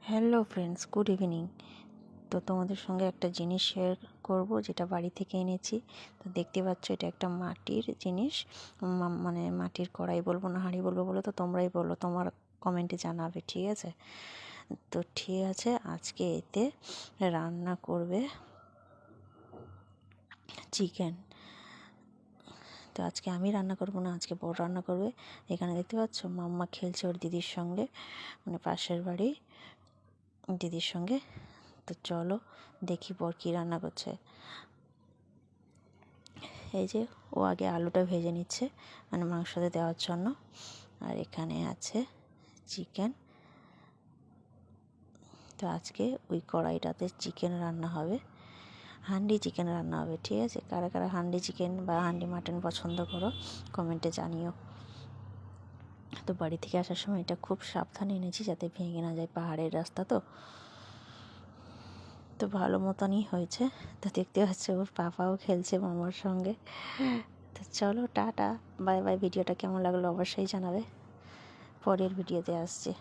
Hello friends, good evening. তো তোমাদের সঙ্গে একটা জিনিস শেয়ার করব যেটা বাড়ি থেকে এনেছি। তো দেখতে পাচ্ছ এটা একটা মাটির জিনিস, মানে মাটির কড়াই বলবো না হাঁড়ি বলবো বলো, তো তোমরাই বলো, তোমার কমেন্টে জানাবে, ঠিক আছে? তো ঠিক আছে, আজকে এতে রান্না করবে চিকেন। তো আজকে আমি রান্না করব না, আজকে বড় রান্না করবে। এখানে দেখতে পাচ্ছ মাম্মা খেলছে ওর দিদির সঙ্গে, মানে পাশের বাড়ি দিদির সঙ্গে। তো চলো দেখি বর কী রান্না করছে। এই যে ও আগে আলুটা ভেজে নিচ্ছে, মানে মাংসতে দেওয়ার জন্য। আর এখানে আছে চিকেন। তো আজকে ওই কড়াইটাতে চিকেন রান্না হবে, হান্ডি চিকেন রান্না হবে, ঠিক আছে? কারা কারা হান্ডি চিকেন বা হান্ডি মাটন পছন্দ করো কমেন্টে জানিও। তো বাড়ি থেকে আসার সময় এটা খুব সাবধানে এনেছি যাতে ভেঙে না যায়, পাহাড়ের রাস্তা তো। তো ভালো মতনই হয়েছে। তো দেখতে পাচ্ছ ওর পাপাও খেলছে মামার সঙ্গে। তো চলো টাটা, বাই বাই। ভিডিওটা কেমন লাগলো অবশ্যই জানাবে, পরের ভিডিওতে আসছে।